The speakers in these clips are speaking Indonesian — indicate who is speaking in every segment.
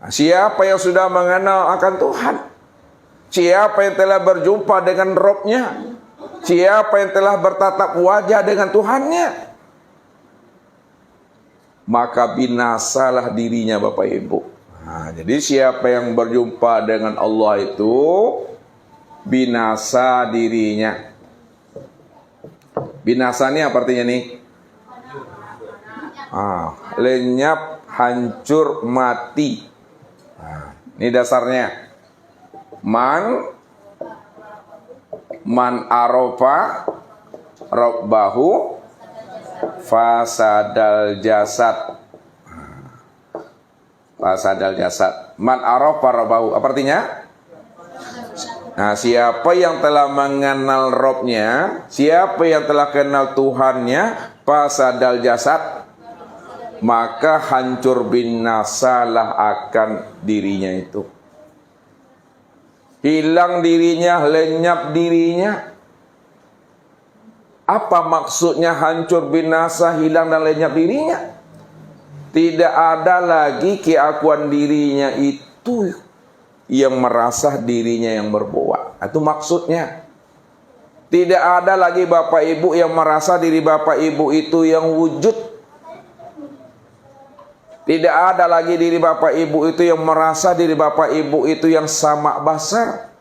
Speaker 1: Siapa yang sudah mengenal akan Tuhan, siapa yang telah berjumpa dengan Robnya, siapa yang telah bertatap wajah dengan Tuhannya, maka binasalah dirinya Bapak Ibu. Nah, jadi siapa yang berjumpa dengan Allah itu binasa dirinya. Binasa ini apa artinya nih? Lenyap, hancur, mati. Nah, ini dasarnya. Man arofa rabbahu fasadal jasad. Fasadal jasad. Man arofa rabbahu. Apa artinya? Nah, siapa yang telah mengenal Robnya, siapa yang telah kenal Tuhannya, fasadal jasad, maka hancur binasalah akan dirinya itu. Hilang dirinya, lenyap dirinya. Apa maksudnya hancur binasa, hilang dan lenyap dirinya? Tidak ada lagi keakuan dirinya itu yang merasa dirinya yang berbuat. Itu maksudnya. Tidak ada lagi Bapak Ibu yang merasa diri Bapak Ibu itu yang wujud. Tidak ada lagi diri Bapak Ibu itu yang merasa diri Bapak Ibu itu yang sama basar,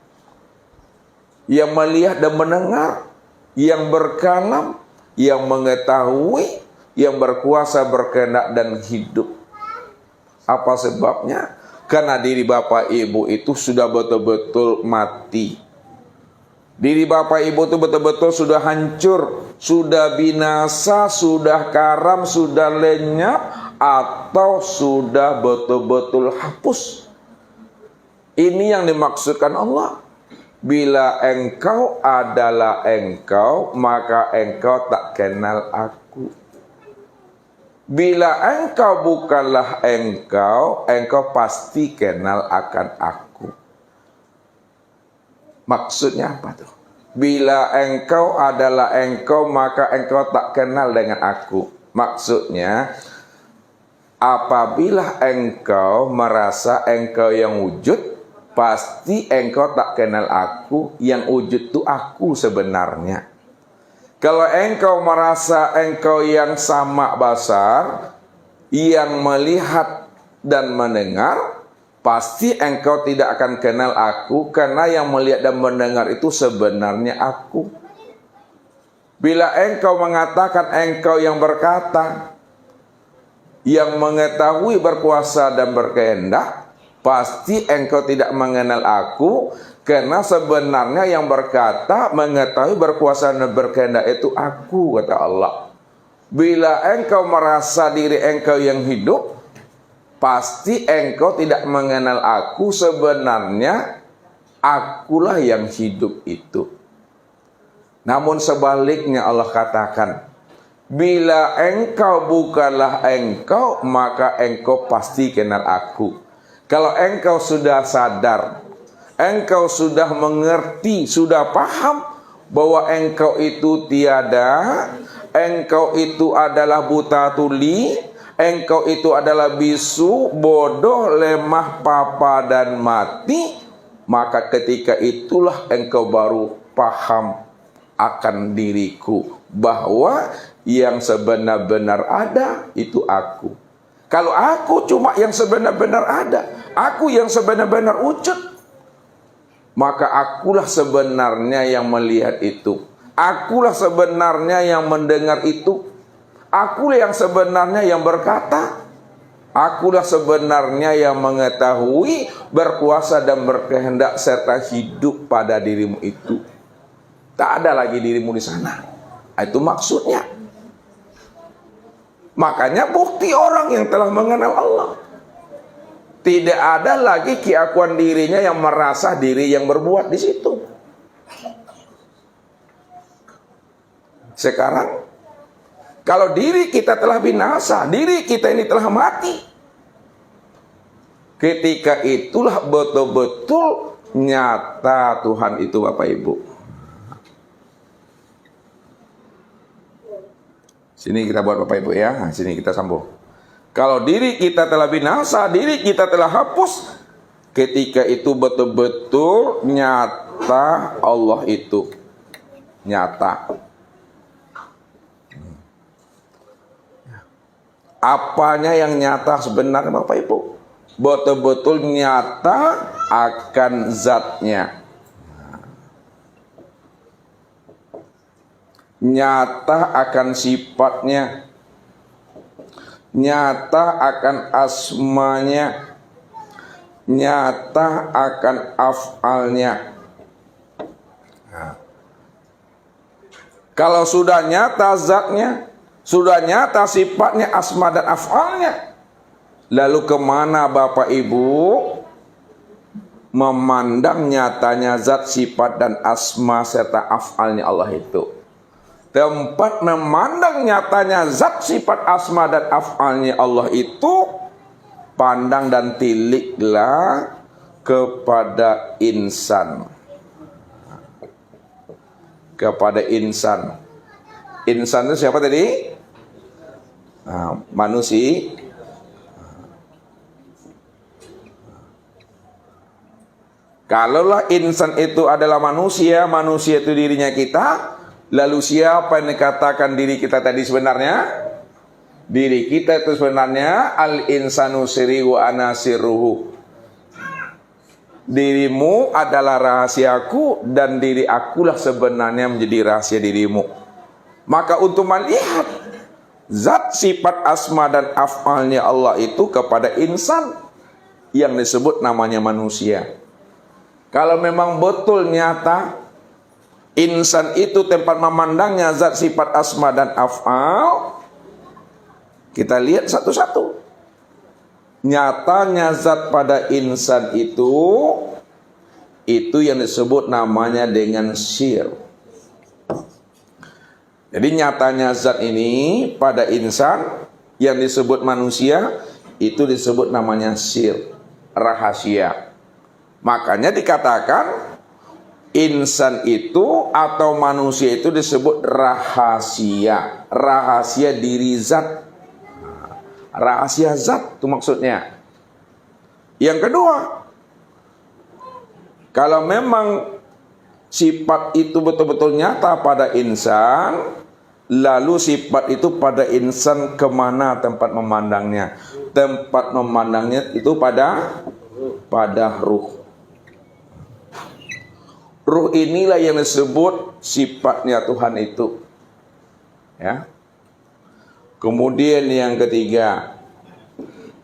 Speaker 1: yang melihat dan mendengar, yang berkalam, yang mengetahui, yang berkuasa, berkehendak dan hidup. Apa sebabnya? Karena diri Bapak Ibu itu sudah betul-betul mati. Diri Bapak Ibu itu betul-betul sudah hancur, sudah binasa, sudah karam, sudah lenyap, atau sudah betul-betul hapus. Ini yang dimaksudkan Allah. Bila engkau adalah engkau, maka engkau tak kenal aku. Bila engkau bukanlah engkau, engkau pasti kenal akan aku. Maksudnya apa tuh? Bila engkau adalah engkau, maka engkau tak kenal dengan aku. Maksudnya, apabila engkau merasa engkau yang wujud, pasti engkau tak kenal aku. Yang wujud itu aku sebenarnya. Kalau engkau merasa engkau yang sama basar, yang melihat dan mendengar, pasti engkau tidak akan kenal aku, karena yang melihat dan mendengar itu sebenarnya aku. Bila engkau mengatakan engkau yang berkata, yang mengetahui, berkuasa dan berkehendak, pasti engkau tidak mengenal aku, karena sebenarnya yang berkata, mengetahui, berkuasa dan berkehendak itu aku, kata Allah. Bila engkau merasa diri engkau yang hidup, pasti engkau tidak mengenal aku, sebenarnya akulah yang hidup itu. Namun sebaliknya Allah katakan, bila engkau bukanlah engkau, maka engkau pasti kenal aku. Kalau engkau sudah sadar, engkau sudah mengerti, sudah paham bahwa engkau itu tiada, engkau itu adalah buta tuli, engkau itu adalah bisu, bodoh, lemah, papa dan mati, maka ketika itulah engkau baru paham akan diriku, bahwa yang sebenar-benar ada itu aku. Kalau aku cuma yang sebenar-benar ada, aku yang sebenar-benar wujud, maka akulah sebenarnya yang melihat itu, akulah sebenarnya yang mendengar itu, akulah yang sebenarnya yang berkata, akulah sebenarnya yang mengetahui, berkuasa dan berkehendak serta hidup pada dirimu itu. Tak ada lagi dirimu di sana. Itu maksudnya. Makanya bukti orang yang telah mengenal Allah, tidak ada lagi keakuan dirinya yang merasa diri yang berbuat di situ. Sekarang, kalau diri kita telah binasa, diri kita ini telah mati, ketika itulah betul-betul nyata Tuhan itu, Bapak Ibu. Sini kita buat Bapak Ibu ya, nah, sini kita sambung. Kalau diri kita telah binasa, diri kita telah hapus, ketika itu betul-betul nyata Allah itu nyata. Apanya yang nyata sebenarnya Bapak Ibu? Betul-betul nyata akan zatnya, nyata akan sifatnya, nyata akan asmanya, nyata akan af'alnya. Kalau sudah nyata zatnya, sudah nyata sifatnya, asma dan af'alnya, lalu kemana Bapak Ibu memandang nyatanya zat, sifat, dan asma serta af'alnya Allah itu? Tempat memandang nyatanya zat, sifat, asma, dan af'alnya Allah itu, pandang dan tiliklah kepada insan. Kepada insan. Insan itu siapa tadi? Manusia. Kalaulah insan itu adalah manusia, manusia itu dirinya kita, lalu siapa yang dikatakan diri kita tadi sebenarnya? Diri kita itu sebenarnya al-insanu sirri wa ana sirruhu. Dirimu adalah rahasiaku dan diri akulah sebenarnya menjadi rahasia dirimu. Maka untuk melihat zat, sifat, asma, dan af'alnya Allah itu kepada insan yang disebut namanya manusia. Kalau memang betul nyata insan itu tempat memandangnya zat, sifat, asma, dan af'al, kita lihat satu-satu. Nyatanya zat pada insan itu yang disebut namanya dengan sir. Jadi nyatanya zat ini pada insan yang disebut manusia itu disebut namanya sir, rahasia. Makanya dikatakan insan itu atau manusia itu disebut rahasia. Rahasia diri zat. Rahasia zat itu maksudnya. Yang kedua, kalau memang sifat itu betul-betul nyata pada insan, lalu sifat itu pada insan kemana tempat memandangnya? Tempat memandangnya itu pada ruh. Ruh inilah yang disebut sifatnya Tuhan itu. Ya. Kemudian yang ketiga,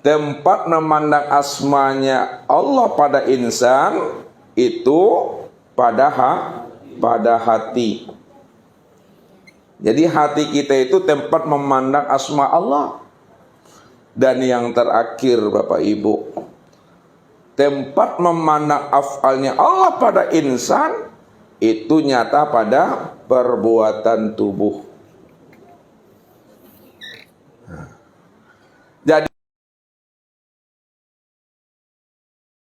Speaker 1: tempat memandang asmanya Allah pada insan itu pada hati. Jadi hati kita itu tempat memandang asma Allah. Dan yang terakhir Bapak Ibu, tempat memandang af'alnya Allah pada insan itu nyata pada perbuatan tubuh.